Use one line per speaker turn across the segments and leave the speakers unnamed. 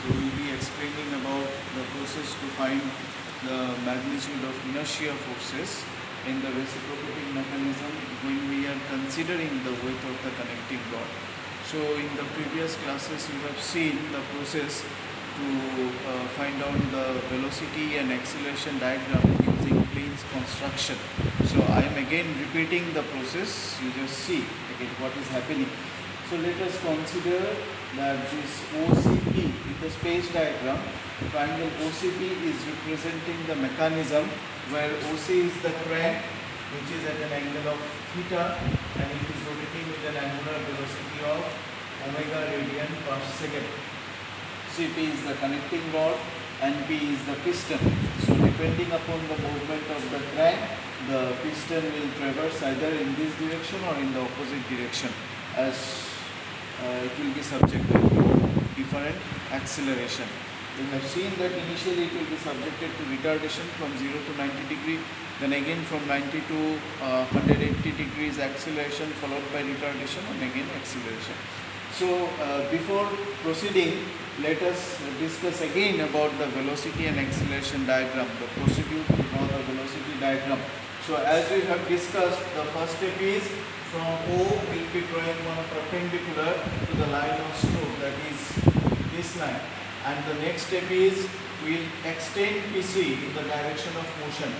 we will be explaining about the process to find the magnitude of inertia forces in the reciprocating mechanism when we are considering the width of the connecting rod. So in the previous classes you have seen the process to find out the velocity and acceleration diagram using planes construction. So I am again repeating the process, you just see again what is happening. So let us consider that this OCP in the space diagram, triangle OCP is representing the mechanism where OC is the crank which is at an angle of theta and it is rotating with an angular velocity of omega radian per second. CP is the connecting rod and P is the piston. So depending upon the movement of the crank, the piston will traverse either in this direction or in the opposite direction as it will be subjected to different acceleration. We have seen that initially it will be subjected to retardation from 0 to 90 degree, then again from 90 to 180 degrees acceleration followed by retardation and again acceleration. So before proceeding, let us discuss again about the velocity and acceleration diagram, the procedure to draw the velocity diagram. So as we have discussed, the first step is from O we will be drawing one perpendicular to the line of stroke, that is this line, and the next step is we will extend PC in the direction of motion.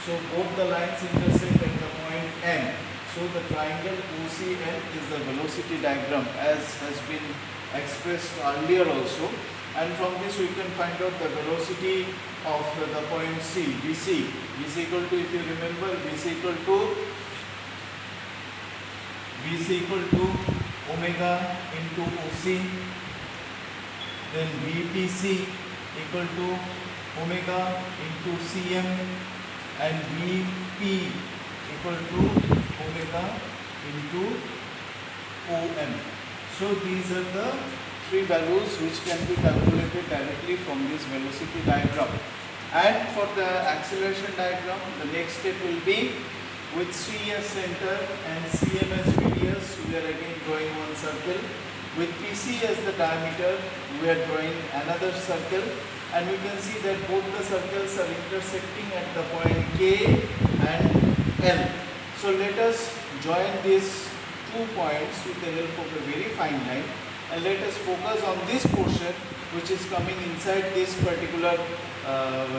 So both the lines intersect at the point M. So the triangle OCN is the velocity diagram as has been expressed earlier also, and from this we can find out the velocity of the point C, VC. VC equal to, if you remember, VC equal to omega into OC, then VPC equal to omega into CM, and VP equal to omega into OM. So these are the three values which can be calculated directly from this velocity diagram. And for the acceleration diagram, the next step will be with C as center and CM as radius, we are again drawing one circle. With PC as the diameter, we are drawing another circle, and we can see that both the circles are intersecting at the point K and L. So let us join these 2 points with the help of a very fine line, and let us focus on this portion which is coming inside this particular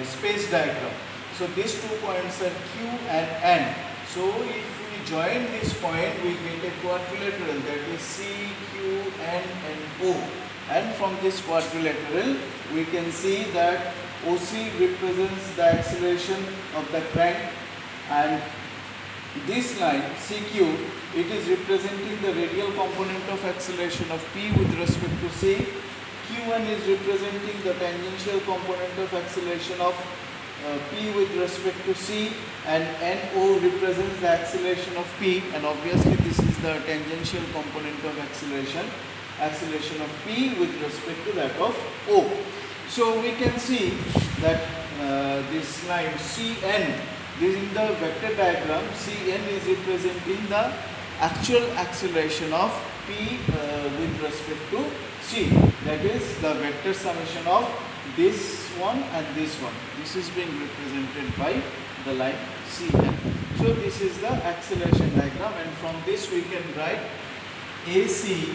space diagram. So these 2 points are Q and N. So if we join this point, we get a quadrilateral, that is C, Q, N and O. And from this quadrilateral, we can see that OC represents the acceleration of the crank, and this line CQ, it is representing the radial component of acceleration of P with respect to C. Q1 is representing the tangential component of acceleration of P with respect to C, and NO represents the acceleration of P, and obviously this is the tangential component of acceleration of P with respect to that of O. So we can see that this line CN, this in the vector diagram, CN is representing the actual acceleration of P with respect to C, that is the vector summation of this one and this one. This is being represented by the line CN. So this is the acceleration diagram, and from this we can write AC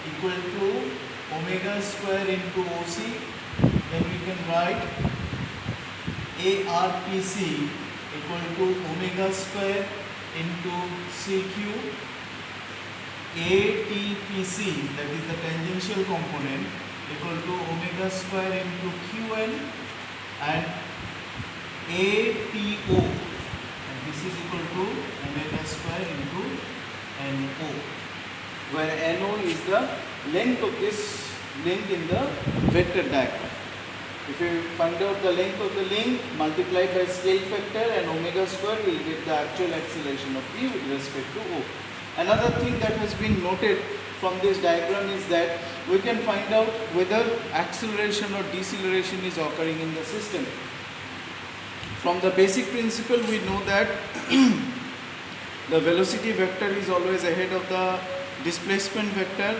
equal to omega square into OC. Then we can write ARPC equal to omega square into CQ. ATPC, that is the tangential component, equal to omega square into Qn, and ATO, and this is equal to omega square into NO, where NO is the length of this link in the vector diagram. If you find out the length of the link multiplied by scale factor and omega square, we will get the actual acceleration of P with respect to O. Another thing that has been noted from this diagram is that we can find out whether acceleration or deceleration is occurring in the system. From the basic principle, we know that the velocity vector is always ahead of the displacement vector,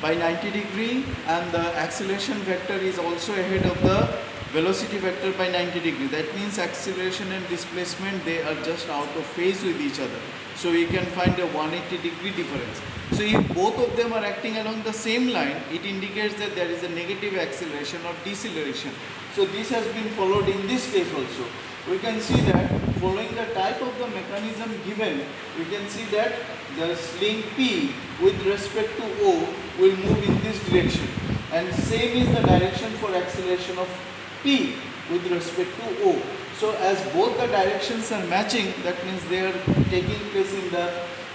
by 90 degree and the acceleration vector is also ahead of the velocity vector by 90 degree. That means acceleration and displacement, they are just out of phase with each other. So we can find a 180 degree difference. So if both of them are acting along the same line, it indicates that there is a negative acceleration or deceleration. So this has been followed in this case also. We can see that following the type of the mechanism given, we can see that the sling P with respect to O will move in this direction, and same is the direction for acceleration of P with respect to O. So as both the directions are matching, that means they are taking place in the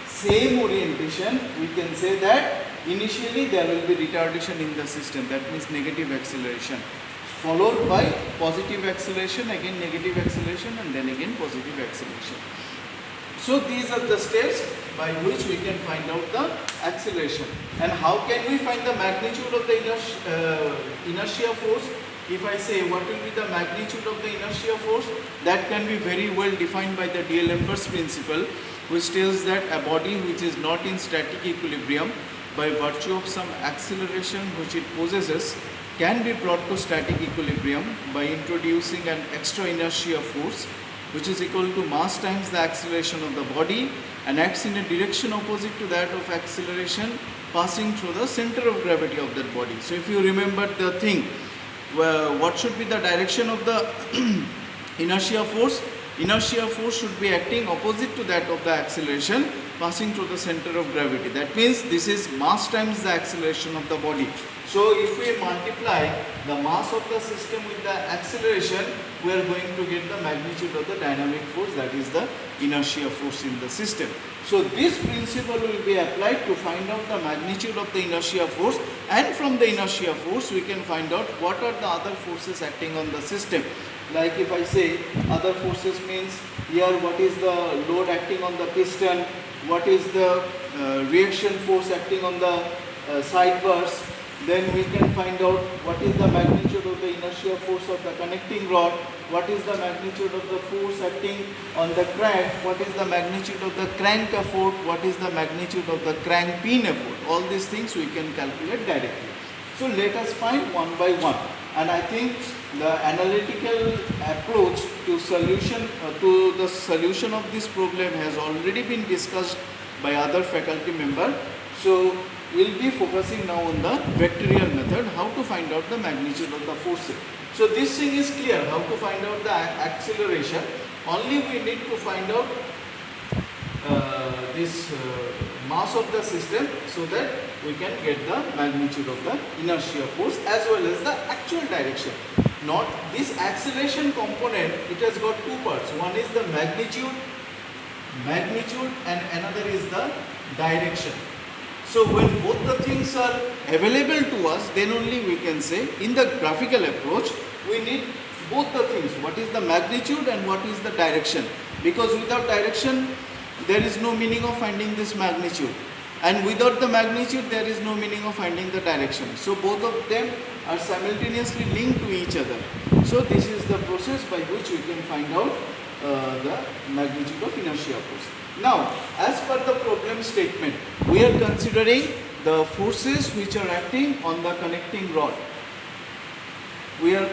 same orientation, we can say that initially there will be retardation in the system, that means negative acceleration, followed by positive acceleration, again negative acceleration, and then again positive acceleration. So these are the steps by which we can find out the acceleration. And how can we find the magnitude of the inertia force? If I say what will be the magnitude of the inertia force, that can be very well defined by the D'Alembert's principle, which tells that a body which is not in static equilibrium by virtue of some acceleration which it possesses can be brought to static equilibrium by introducing an extra inertia force which is equal to mass times the acceleration of the body and acts in a direction opposite to that of acceleration passing through the center of gravity of that body. So if you remember the thing, what should be the direction of the inertia force? Inertia force should be acting opposite to that of the acceleration passing through the center of gravity. That means this is mass times the acceleration of the body. So if we multiply the mass of the system with the acceleration, we are going to get the magnitude of the dynamic force, that is the inertia force in the system. So this principle will be applied to find out the magnitude of the inertia force, and from the inertia force we can find out what are the other forces acting on the system. Like if I say other forces means here what is the load acting on the piston, what is the reaction force acting on the side bars, then we can find out what is the magnitude of the inertia force of the connecting rod, what is the magnitude of the force acting on the crank, what is the magnitude of the crank effort, what is the magnitude of the crank pin effort. All these things we can calculate directly. So let us find one by one. And I think the analytical approach to the solution of this problem has already been discussed by other faculty member. So we'll be focusing now on the vectorial method, how to find out the magnitude of the forces. So this thing is clear, how to find out the acceleration. Only we need to find out this mass of the system so that we can get the magnitude of the inertia force as well as the actual direction. Not this acceleration component, it has got two parts. One is the magnitude and another is the direction. So when both the things are available to us, then only we can say in the graphical approach we need both the things, what is the magnitude and what is the direction, because without direction there is no meaning of finding this magnitude, and without the magnitude there is no meaning of finding the direction. So both of them are simultaneously linked to each other. So this is the process by which we can find out the magnitude of inertia force. Now, as per the problem statement, we are considering the forces which are acting on the connecting rod. We are